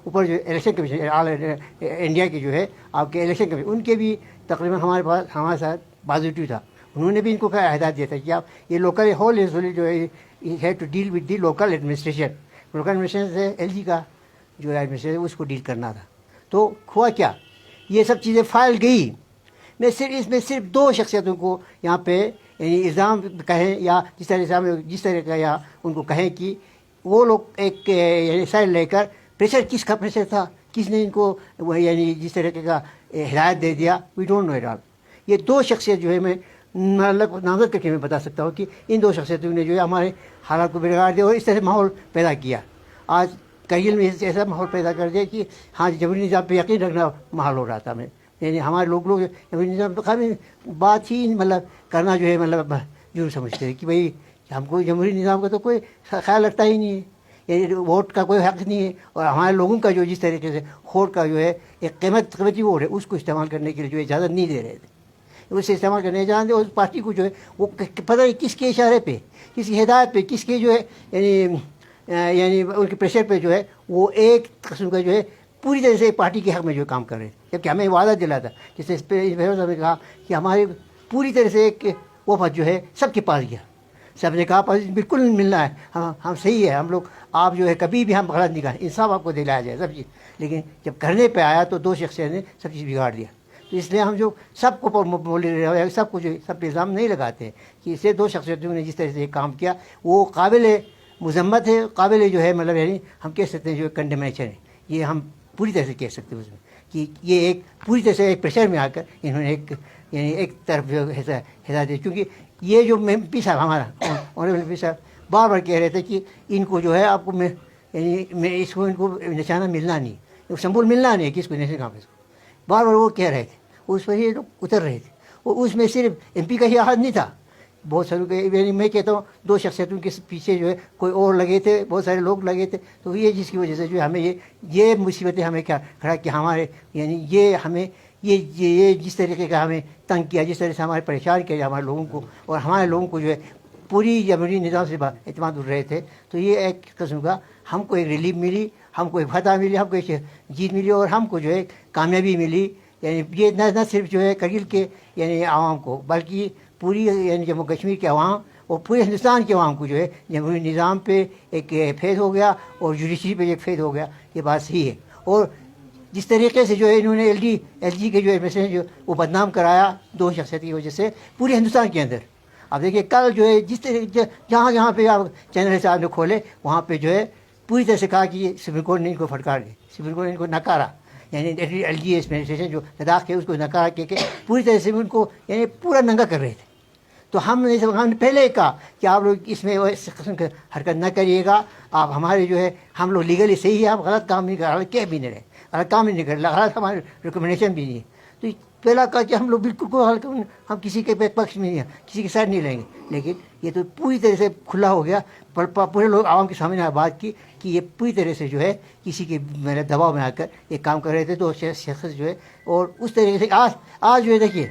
ऊपर जो इलेक्शन कमीशन ऑल इंडिया के जो है आपके इलेक्शन कमीशन, उनके भी तकरीबन हमारे पास हमारे साथ पॉजिटिव था। उन्होंने भी इनको हिदायत दिया था कि आप ये लोकल होल जो है have to deal with the local administration. Local administration से एलजी का जो एडमिनिस्ट्रेशन उसको डील करना था। तो हुआ क्या, ये सब चीज़ें फाइल गई। मैं सिर्फ इसमें सिर्फ दो शख्सियतों को यहाँ पे इल्ज़ाम कहें या जिस तरह से हम जिस तरह का या उनको कहें कि वो लोग एक साइड लेकर प्रेशर किसका प्रेशर था, किसने इनको यानी जिस तरह का हिदायत दे दिया, we don't know it all. ये दो शख्सियत जो है मैं मतलब नामजद करके मैं बता सकता हूँ कि इन दो शख्सियतों ने जो है हमारे हालात को बिगाड़ दिया और इस तरह माहौल पैदा किया। आज करगिल में ऐसा माहौल पैदा कर दिया कि हाँ जमहूरी निज़ाम पे यकीन रखना माहौल हो रहा था। मैं यानी हमारे लोग जमहूरी निज़ाम पर काफ़ी बात ही मतलब करना जो है मतलब जरूर समझते हैं कि भाई हमको जमहूरी निज़ाम का तो कोई ख्याल रखता ही नहीं है, यानी वोट का कोई हक़ नहीं है। और हमारे लोगों का जो जिस तरीके से वोट का जो है एक कीमती वोट है उसको इस्तेमाल करने के लिए जो इजाज़त नहीं दे रहे थे, उसे इस्तेमाल करने जान दे। उस पार्टी को जो है वो पता नहीं किसके इशारे पे, किसकी हिदायत पे, किसके जो है यानी उनके प्रेशर पे जो है वो एक किस्म का जो है पूरी तरह से पार्टी के हक़ में जो काम कर रहे थे। जबकि हमें वादा दिला था, जिससे इस पर कहा कि हमारे पूरी तरह से एक वफद जो है सबके पास गया, सबने कहा पास बिल्कुल मिलना है, हम सही है, हम लोग आप जो है कभी भी हम गलत नहीं करें, इंसाफ आपको दिलाया जाए सब चीज़। लेकिन जब करने पे आया तो दो शख्सियत ने सब चीज़ बिगाड़ दिया। तो इसलिए हम जो सबको बोले रहे सबको जो सब इल्ज़ाम नहीं लगाते कि इससे दो शख्सियतों ने जिस तरह से काम किया वो काबिल मज़म्मत है, काबिल जो है मतलब यानी हम कह सकते हैं जो कंडेमेनेशन है, ये हम पूरी तरह से कह सकते हैं उसमें कि ये एक पूरी तरह से एक प्रेशर में आकर इन्होंने एक यानी एक तरफ जो हिदायत दी। क्योंकि ये जो एमपी साहब हमारा ऑनरेबल एमपी साहब बार बार कह रहे थे कि इनको जो है आपको मैं इसको इनको निशाना मिलना नहीं, संबुल मिलना नहीं किसको नेशनल कॉन्फ्रेंस को, बार बार वो कह रहे थे। उस पर ये लोग उतर रहे थे। और उसमें सिर्फ एमपी का ही हाथ नहीं था, बहुत सारे यानी मैं कहता हूँ दो शख्सियतों के पीछे जो है कोई और लगे थे, बहुत सारे लोग लगे थे। तो ये जिसकी वजह से जो हमें ये मुसीबतें हमें क्या खड़ा कि हमारे यानी ये हमें ये जिस तरीके का हमें तंग किया, जिस तरह से हमारे परेशान किया हमारे लोगों को, और हमारे लोगों को जो है पूरी जमहूरी निज़ाम से एतमाद उड़ रहे थे। तो ये एक किस्म का हमको एक रिलीफ मिली, हमको एक फतह मिली, हमको एक जीत मिली और हमको जो है कामयाबी मिली। यानी ये न सिर्फ जो है करगिल के यानी आवाम को बल्कि पूरी यानी जम्मू कश्मीर के आवाम और पूरे हिंदुस्तान के आवाम को जो है जमहूरी निज़ाम पे एक फेथ हो गया और जुडिशरी पे एक फेथ हो गया। ये बात सही है। और जिस तरीके से जो है इन्होंने एलजी के जो एडमिनिस्ट्रेशन जो वो बदनाम कराया दो शख्सियत की वजह से पूरे हिंदुस्तान के अंदर। अब देखिए कल जो है जिस तरीके जहाँ जहाँ पे आप चैनल साहब ने खोले वहाँ पे जो है पूरी तरह से कहा कि सुप्रीम कोर्ट ने इनको फटकार दी, सुप्रीम कोर्ट ने इनको नकारा, यानी एलजी एडमिनिस्ट्रेशन जो लद्दाख के उसको नकारा के पूरी तरह से उनको यानी पूरा नंगा कर रहे थे। तो हमने पहले ही कहा कि आप लोग इसमें इस किस्म की हरकत न करिएगा, आप हमारे जो है हम लोग लीगली सही है, आप गलत काम नहीं कर रहे, कह भी नहीं रहे, गलत काम नहीं कर रहे, गलत हमारे रिकमेंडेशन भी नहीं है। तो पहला कहा कि हम लोग बिल्कुल को हम किसी के पक्ष में नहीं हैं, किसी के साथ नहीं रहेंगे, लेकिन ये तो पूरी तरह से खुला हो गया। पर पूरे लोग आवाम के सामने बात की कि ये पूरी तरह से जो है किसी के मेरे दबाव में आकर ये काम कर रहे थे। तो शख्स जो है और उस तरीके से आज जो है देखिए,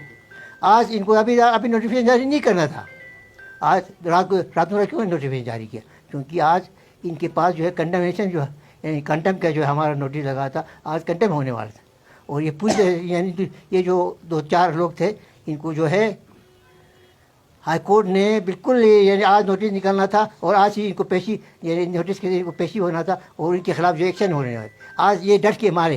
आज इनको अभी नोटिफिकेशन जारी नहीं करना था। आज रात को क्यों नोटिफिकेशन जारी किया? क्योंकि आज इनके पास जो है कंडेमनेशन जो है यानी कंटेम्प्ट का जो है हमारा नोटिस लगा था, आज कंटेम्प्ट होने वाला था। और ये पूरी यानी ये जो 2-4 लोग थे इनको जो है हाई कोर्ट ने बिल्कुल यानी आज नोटिस निकालना था और आज ही इनको पेशी यानी नोटिस के इनको पेशी होना था और इनके खिलाफ जो एक्शन होने वाले। आज ये डर के मारे,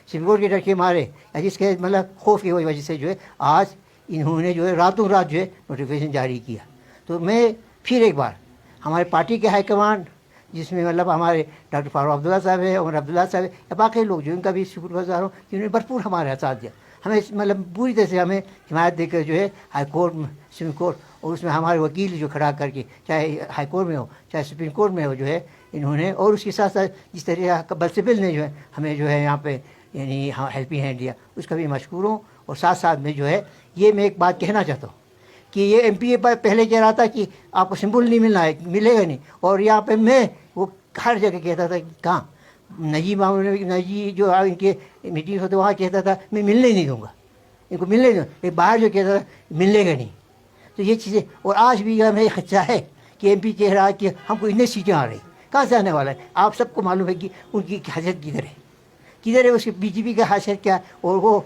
सुप्रीम कोर्ट के डर के मारे या जिसके मतलब खौफ की वजह से जो है आज इन्होंने जो है रातों रात जो है नोटिफिकेशन जारी किया। तो मैं फिर एक बार हमारे पार्टी के हाईकमान जिसमें मतलब हमारे डॉक्टर फारूक अब्दुल्ला साहब है, उमर अब्दुल्ला साहब है या बाकी लोग जो इनका भी शुक्रगुजार हूँ कि उन्होंने भरपूर हमारा साथ दिया। हमें मतलब पूरी तरह से हमें हिमायत देकर जो है हाई कोर्ट, सुप्रीम कोर्ट और उसमें हमारे वकील जो खड़ा करके चाहे हाई कोर्ट में हो चाहे सुप्रीम कोर्ट में हो जो है इन्होंने, और उसके साथ साथ जिस तरह बलसिबिल ने जो है हमें जो है यहाँ पे यानी हेल्पिंग हैंड दिया उसका भी मशकूर हूँ। और साथ साथ में जो है ये मैं एक बात कहना चाहता हूँ कि ये MPA पहले कह रहा था कि आपको सिंबल नहीं मिलना है, मिलेगा नहीं, और यहाँ पे मैं वो हर जगह कहता था कि कहाँ नजी जो इनके मीटिंग होते वहाँ कहता था मैं मिलने नहीं दूँगा, इनको मिलने नहीं दूँगा। बाहर जो कहता था मिलेगा नहीं। तो ये चीज़ें, और आज भी हमें खर्चा है कि MP कह रहा है कि हमको इतनी सीटें आ रही, कहाँ से आने वाला है? आप सबको मालूम है कि उनकी हैसियत किधर है उसकी BJP का हैसियत क्या है और वो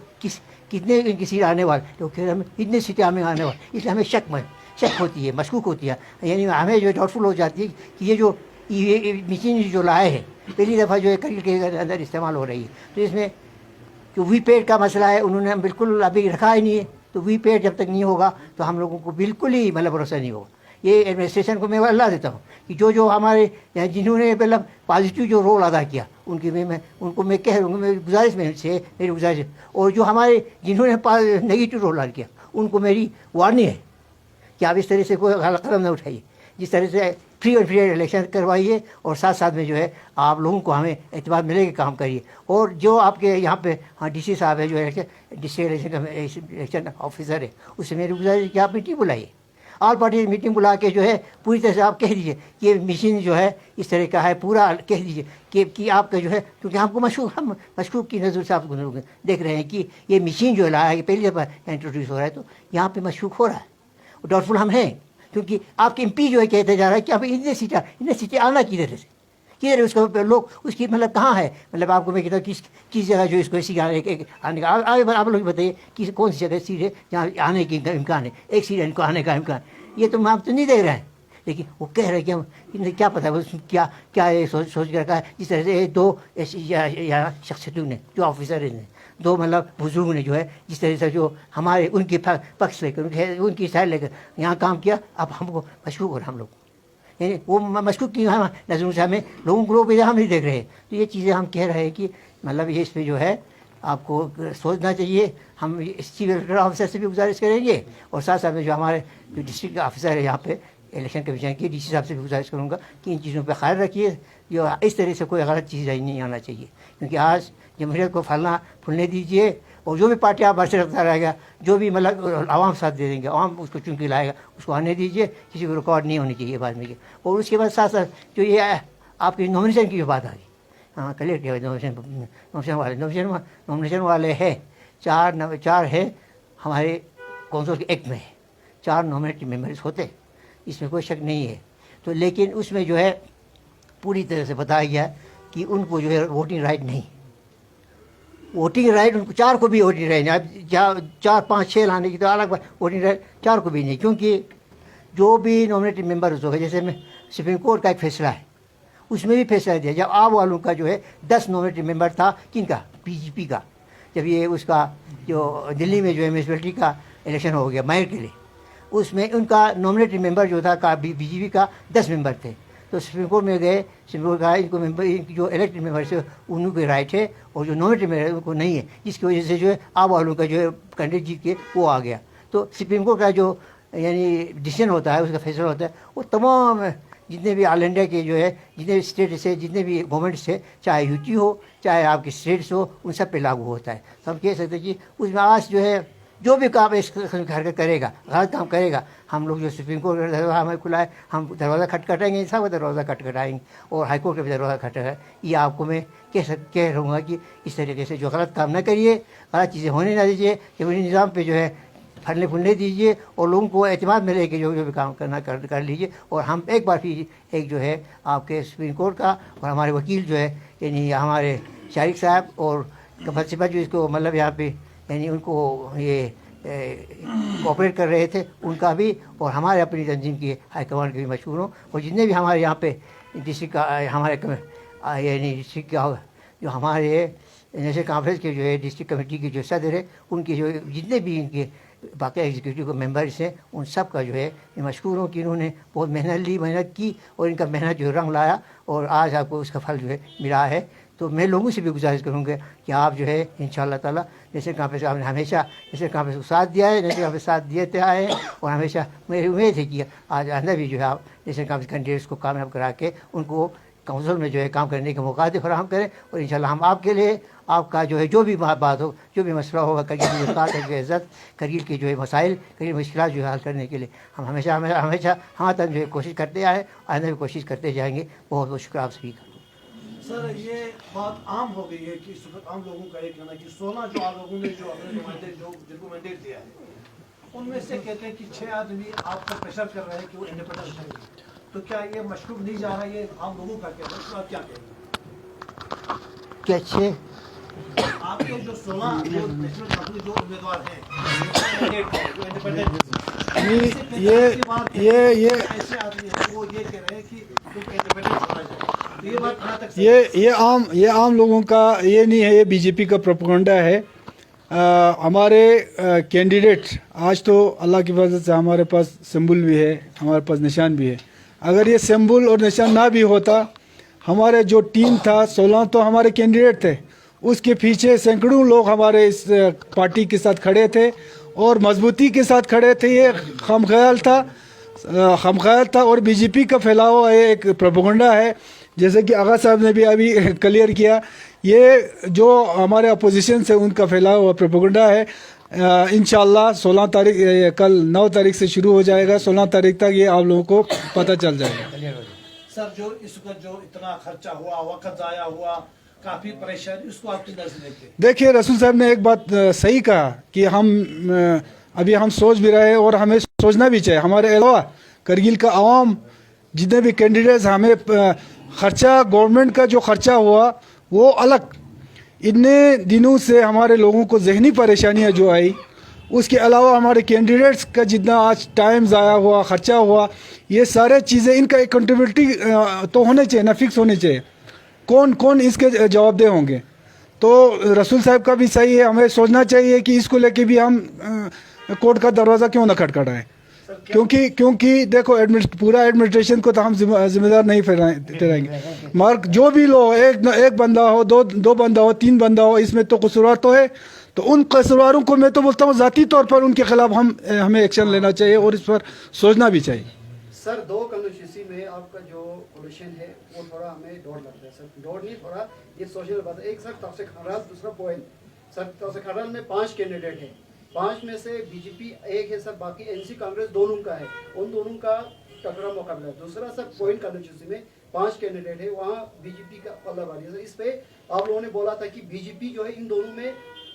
कितने इनकी सीट आने वाले, तो फिर हमें इतनी सीटें हमें आने वाली, इसलिए हमें शक होती है, मशकूक होती है, यानी हमें जो डाउटफुल हो जाती है कि ये जो मशीन जो लाए हैं पहली दफ़ा जो है करगिल के अंदर इस्तेमाल हो रही है। तो इसमें जो वीपैट का मसला है उन्होंने बिल्कुल अभी रखा ही नहीं है। तो वीपैट जब तक नहीं होगा तो हम लोगों को बिल्कुल ही मतलब भरोसा नहीं होगा। ये एडमिनिस्ट्रेशन को मैं अल्लाह देता हूँ कि जो हमारे यहाँ जिन्होंने मतलब पॉजिटिव जो रोल अदा किया उनको मैं कह रहा हूँ, मेरी गुजारिश में से मेरी गुजारिश, और जो हमारे जिन्होंने नेगेटिव रोल अदा किया उनको मेरी वार्निंग है कि आप इस तरह से कोई गलत कदम न उठाइए, जिस तरह से फ्री और फेयर इलेक्शन करवाइए और साथ साथ में जो है आप लोगों को हमें एतबार मिलेगा काम करिए। और जो आपके यहाँ पे DC साहब है जो डिस्ट्रिक्ट इलेक्शन ऑफिसर है, उससे मेरी गुजारिश है कि आप मीटिंग बुलाइए, ऑल पार्टी मीटिंग बुला के जो है पूरी तरह से आप कह दीजिए कि ये मशीन जो है इस तरह का है, पूरा कह दीजिए कि आपका जो है, क्योंकि हमको हम मशकूक की नज़र से आप देख रहे हैं कि ये मशीन जो लाया है पहली दफ़ा इंट्रोड्यूस हो रहा है, तो यहाँ पे मशकूक हो रहा है, डाउटफुल हम हैं। क्योंकि आपके MP जो है कहते जा रहा है कि अब इतने सीटें आना किधर है उसका लोग उसकी मतलब कहाँ है, मतलब आपको मैं कहता हूँ किस जगह जो इसको इसी आने का आप लोग बताइए कि कौन सी जगह सीट है जहाँ आने की इम्कान है, एक सीट इनको आने का इम्कान, ये तो हम तो नहीं देख रहे हैं। लेकिन वो कह रहे हैं कि हम इन्हें क्या पता है क्या ये सोच कर रखा है। जिस तरह से 2 शख्सियतों ने जो ऑफिसर ने 2 मतलब बुजुर्ग ने जो है जिस तरह से जो हमारे उनकी पक्ष लेकर उनकी साइड लेकर यहाँ काम किया, अब हमको मशकूक हो रहा हम लोग, यानी वो मशकूक की हम नजरों से हमें लोग भी हम नहीं देख रहे। तो ये चीज़ें हम कह रहे हैं कि मतलब ये इस पर जो है आपको सोचना चाहिए। हम चीफ इलेक्टोरल ऑफिसर से भी गुजारिश करेंगे और साथ साथ में जो हमारे जो डिस्ट्रिक्ट ऑफिसर है यहाँ पे इलेक्शन कमीशन की DC साहब से भी गुजारिश करूँगा कि इन चीज़ों पर ख्याल रखिए, जो इस तरह से कोई गलत चीज़ नहीं आना चाहिए। क्योंकि आज जमहूरियत को फूलने दीजिए और जो भी पार्टी आप बरसे रखता रहेगा, जो भी मतलब आवाम साथ दे देंगे, आवाम उसको चुन के लाएगा, उसको आने दीजिए, किसी को रिकॉर्ड नहीं होनी चाहिए बाद में। और उसके बाद साथ साथ जो ये आपकी नॉमिनेशन की जो बात आ गई, हाँ क्लियर किया नॉमिनेशन वाले है 4 है हमारे काउंसिल के एक्ट में है, 4 नॉमिनेटेड मेंबर्स होते, इसमें कोई शक नहीं है। तो लेकिन उसमें जो है पूरी तरह से बताया गया कि उनको जो है वोटिंग राइट नहीं, वोटिंग राइट उनको 4 को भी वोटिंग राइट नहीं, 4, 5, 6 लाने की तो अलग बात, वोटिंग राइट 4 को भी नहीं। क्योंकि जो भी नॉमिनेटेड मेंबर्स होगा, जैसे में सुप्रीम कोर्ट का एक फैसला है उसमें भी फैसला दिया, जब आप वालों का जो है 10 नॉमिनेटेड मेंबर था, किनका, BJP का, जब ये उसका जो दिल्ली में जो है म्यूनसिपैलिटी का इलेक्शन हो गया मेयर के लिए, उसमें उनका नॉमिनेटेड मेंबर जो था BJP का 10 मेंबर थे। तो सुप्रीम कोर्ट में गए, सुप्रीम कोर्ट कहा इनको मेंबर जो इलेक्टेड मेंबर्स है उनको राइट है और जो नॉमिनेटेड मेंबर है उनको नहीं है, जिसकी वजह से जो है आप वालों का जो है कैंडिडेट जीत के वो आ गया। तो सुप्रीम कोर्ट का जो यानी डिसीजन होता है, उसका फैसला होता है, वो तमाम जितने भी ऑल इंडिया के जो है जितने भी स्टेट से जितने भी गवर्नमेंट्स है, चाहे यूटी हो चाहे आपके स्टेट्स हो, उन सब पे लागू होता है। तो हम कह सकते हैं कि उसमें आज जो है जो भी काम इस हरकत करेगा, गलत काम करेगा, हम लोग जो सुप्रीम कोर्ट का दरवाजा हमें खुला है, हम दरवाज़ा खटखटाएंगे, सब दरवाज़ा खटखटाएंगे और हाई कोर्ट का भी दरवाज़ा खटखटाएंगे। ये आपको मैं कह रहूँगा कि इस तरीके से जो गलत काम ना करिए, गलत चीज़ें होने ना दीजिए, जमहूरी निज़ाम पे जो है फलने फूलने दीजिए और लोगों को एतमाद में लेके जो भी काम करना कर लीजिए। और हम एक बार फिर एक जो है आपके सुप्रीम कोर्ट का और हमारे वकील जो है यानी हमारे शारिक साहब और फलसफा जो इसको मतलब यहाँ पे यानी उनको ये कोऑपरेट कर रहे थे, उनका भी और हमारे अपनी तंजीम की हाईकमान के भी मशहूर हों। और जितने भी हमारे यहाँ पे डिस्ट्रिक्ट का हमारे यानी डिस्ट्रिक्ट का जो हमारे नेशनल कॉन्फ्रेंस के जो है डिस्ट्रिक्ट कमेटी के जो सदर है, उनके जो जितने भी इनके बाकी एग्जीक्यूटिव के मेंबर्स हैं, उन सब का जो है मशहूर हूँ कि इन्होंने बहुत मेहनत की और इनका मेहनत जो रंग लाया और आज आपको उसका फल जो है मिला है। तो मैं लोगों से भी गुजारिश करूँगा कि आप जो है इंशाअल्लाह ताला नेशनल कॉन्फ्रेंस आपने हमेशा नेशनल कॉन्फ्रेंस को साथ दिया है, नेशनल कॉन्फ्रेंस साथ देते आए हैं और हमेशा मेरी उम्मीद है कि आज अंदर भी जो है आप नेशनल कॉन्फ्रेंस कैंडिडेट्स को कामयाब करा के उनको काउंसिल में जो है काम करने के मौका फराहम करें। और इंशाल्लाह हम आपके लिए आपका जो है जो भी बात हो, जो भी मसला होगा, करगिल की जो ताकत की इज़्ज़त, करगिल के जो है मसाइल, करगिल मुश्किलात जो है हल करने के लिए हम हमेशा हम तक जो है कोशिश करते आए, आइंदा भी कोशिश करते जाएंगे। बहुत बहुत शुक्रिया आप सभी का। सर ये बात आम हो गई है कि इस वक्त आम लोगों का ये कहना कि 16 जो आप लोगों ने जो अपने नुमाइंदे जो जिनको मैंडेट दिया है, उनमें से कहते हैं कि 6 आदमी आपको प्रेशर कर रहे हैं कि वो इंडिपेंडेंट है। तो क्या ये मशरूब नहीं जा रहा है? ये आम लोगों का कहना है, तो आप क्या कहेंगे? क्या अच्छे आपके जो 16 जो नेशनल कांग्रेस जो उम्मीदवार हैं, जो इंडिपेंडेंट ये ऐसे आदमी हैं वो ये कह रहे हैं कि तुम इंडिपेंडेंट होना चाहिए। तो ये बात कहाँ तक ये आम लोगों का ये नहीं है, ये बीजेपी का प्रोपेगेंडा है। हमारे कैंडिडेट आज तो अल्लाह की वजह से हमारे पास सिंबल भी है, हमारे पास निशान भी है। अगर ये सिंबल और निशान ना भी होता, हमारे जो टीम था 16 तो हमारे कैंडिडेट थे, उसके पीछे सैकड़ों लोग हमारे इस पार्टी के साथ खड़े थे और मजबूती के साथ खड़े थे। ये खामख्याल था और बीजेपी का फैलाव हुआ एक प्रोपेगेंडा है, जैसे कि आगा साहब ने भी अभी क्लियर किया। ये जो हमारे अपोजिशन से उनका फैला हुआ प्रोपेगेंडा है। इंशाल्लाह 16 तारीख, कल 9 तारीख से शुरू हो जाएगा, 16 तारीख तक ये आप लोगों को पता चल जाएगा। सर जो इस वक्त जो इतना खर्चा हुआ, वक्त जाया हुआ, काफी परेशानी, इसको आपकी नजर से देखते हैं? देखिए रसूल साहब ने एक बात सही कहा कि अभी हम सोच भी रहे हैं और हमें सोचना भी चाहिए। हमारे अलावा करगिल का आवाम जितने भी कैंडिडेट्स, हमें खर्चा गवर्नमेंट का जो खर्चा हुआ वो अलग, इतने दिनों से हमारे लोगों को जहनी परेशानियां जो आई, उसके अलावा हमारे कैंडिडेट्स का जितना आज टाइम ज़ाया हुआ, खर्चा हुआ, ये सारे चीज़ें इनका अकाउंटेबिलिटी तो होने चाहिए ना, फिक्स होने चाहिए। कौन कौन इसके जवाबदेह होंगे? तो रसूल साहब का भी सही है, हमें सोचना चाहिए कि इसको लेके भी हम कोर्ट का दरवाज़ा क्यों ना खटखटाएं। क्योंकि देखो पूरा एडमिनिस्ट्रेशन को तो हम जिम्मेदार नहीं ठहराएंगे, मगर जो भी लो, एक बंदा हो, दो बंदा हो, 3 बंदा हो, इसमें तो कसूरवार तो है। तो उन कसूरवारों को मैं तो बोलता हूँ ज़ाती तौर पर उनके खिलाफ हमें एक्शन लेना चाहिए और इस पर सोचना भी चाहिए। सर 2 कॉन्स्टिट्यूंसी में आपका जो कोलिशन है वो थोड़ा हमें दौड़ लगता है। सर दौड़ नहीं, थोड़ा ये सोशल बात है। एक सर तब से खराब, दूसरा पॉइंट सर तब से खराब में 5 कैंडिडेट हैं, 5 में से बीजेपी एक है सर, बाकी एनसी कांग्रेस दोनों का है, उन दोनों का तगड़ा मुकाबला है। दूसरा सर पॉइंट कॉन्स्टिट्यूंसी में 5 कैंडिडेट है, वहाँ बीजेपी का पल्लाबाजी है। इस पे आप लोगों ने बोला था कि बीजेपी जो है इन दोनों में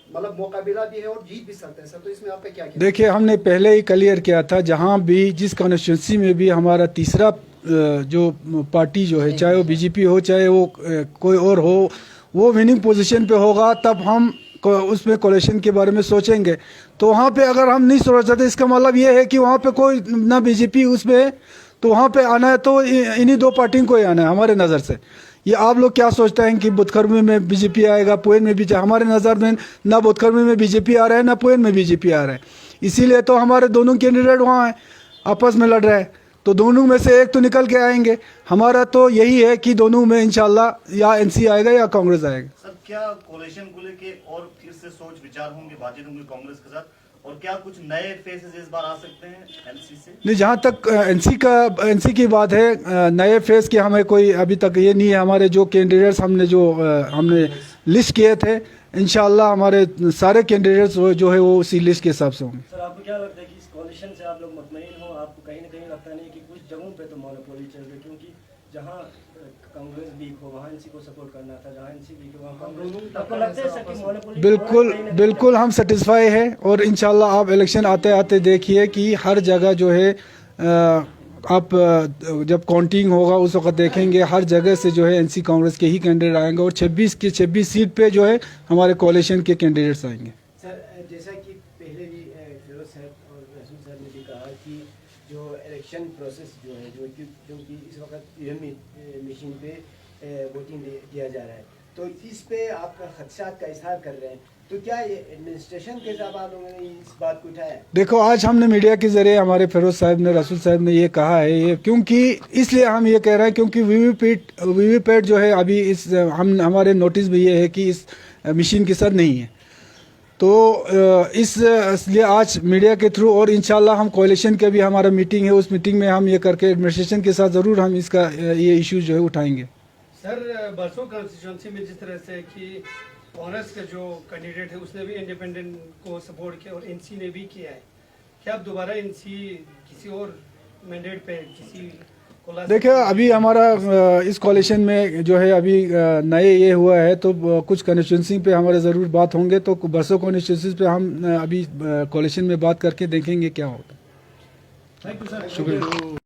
मतलब मुकाबला भी है और जीत भी सकते हैं सर, तो इसमें आपका क्या? देखिए हमने पहले ही क्लियर किया था, जहाँ भी जिस कॉन्स्टिट्यूंसी में भी हमारा तीसरा जो पार्टी जो है, चाहे वो बीजेपी हो चाहे वो कोई और हो, वो विनिंग पोजीशन पे होगा, तब हम उसमें कोलिशन के बारे में सोचेंगे। तो वहाँ पे अगर हम नहीं सोच सकते, इसका मतलब ये है कि वहाँ पे कोई ना बीजेपी उसमें, तो वहाँ पे आना है तो इन्हीं 2 पार्टियों को ही आना है हमारे नज़र से। ये आप लोग क्या सोचते हैं कि बुधखरमी में बीजेपी आएगा, पुएन में भी? हमारे नज़र में ना बुधखरमी में बीजेपी आ रहा है ना पुएन में बीजेपी आ रहा है, इसीलिए तो हमारे दोनों कैंडिडेट वहाँ हैं, आपस में लड़ रहे हैं। तो दोनों में से एक तो निकल के आएंगे। हमारा तो यही है कि दोनों में इंशाल्लाह या एनसी आएगा या कांग्रेस आएगा। सर क्या कोलिशन को लेके और फिर से सोच विचार होंगे, बातचीत होंगे कांग्रेस के साथ? और क्या कुछ नए फेसेस इस बार आ सकते हैं एनसी से? नहीं, जहाँ तक एनसी की बात है, नए फेस के हमें कोई अभी तक ये नहीं है। हमारे जो कैंडिडेट्स हमने लिस्ट किए थे, इंशाल्लाह हमारे सारे कैंडिडेट्स जो है वो उसी लिस्ट के हिसाब से होंगे। सर, आपको क्या लगता है कि इस कोalition से आप लोग मुतमईन हो? आपको कहीं ना कहीं लगता नहीं कि कुछ जगहों पे तो मोनोपोली चल रही, क्योंकि जहाँ कांग्रेस वीक हो वहाँ एनसी को सपोर्ट करना था, जहाँ एनसी वीक हो वहाँ कांग्रेस। आपको लगता है सर कि मोनोपोली? बिल्कुल हम सेटिस्फाई है, और इंशाल्लाह आप इलेक्शन आते आते देखिए कि हर जगह जो है आप जब काउंटिंग होगा उस वक्त देखेंगे हर जगह से जो है एनसी कांग्रेस के ही कैंडिडेट आएंगे, और 26 सीट पे जो है हमारे कोalition के कैंडिडेट्स आएंगे। सर, जैसा कि पहले भी फिरोज साहब और रसूल साहब ने भी कहा कि जो इलेक्शन प्रोसेस जो है जो कि इस वक्त ईवीएम मशीन पे वोटिंग दिया जा रहा है, तो इस पे आपका खदशात का इजहार कर रहे हैं, तो क्या ये एडमिनिस्ट्रेशन के हिसाब आप लोगों ने इस बात को उठाया? देखो, आज हमने मीडिया के जरिए हमारे फिरोज साहब ने, रसूल साहब ने ये कहा है, ये क्योंकि इसलिए हम ये कह रहे हैं क्योंकि वीवीपैट जो है अभी हमारे नोटिस में ये है कि इस मशीन के साथ नहीं है, तो इसलिए आज मीडिया के थ्रू और इंशाल्लाह हम कोalition के भी हमारा मीटिंग है, उस मीटिंग में हम ये करके एडमिनिस्ट्रेशन के साथ ज़रूर हम इसका ये इशू जो है उठाएंगे। सर, बरसों कंस्टिट्यूंसी में जिस तरह से कि कांग्रेस का जो कैंडिडेट है उसने भी इंडिपेंडेंट को सपोर्ट किया और एनसी ने भी किया है, क्या अब दोबारा एनसी किसी और मैंडेट पे किसी को ला? देखिए, अभी हमारा इस कोalition में जो है अभी नए ये हुआ है, तो कुछ कॉन्स्टिट्यूंसी पे हमारे ज़रूर बात होंगे, तो बरसों कॉन्स्टिट्यूंसी पे हम अभी कोalition में बात करके देखेंगे क्या होता है। Thank you sir. शुक्रिया।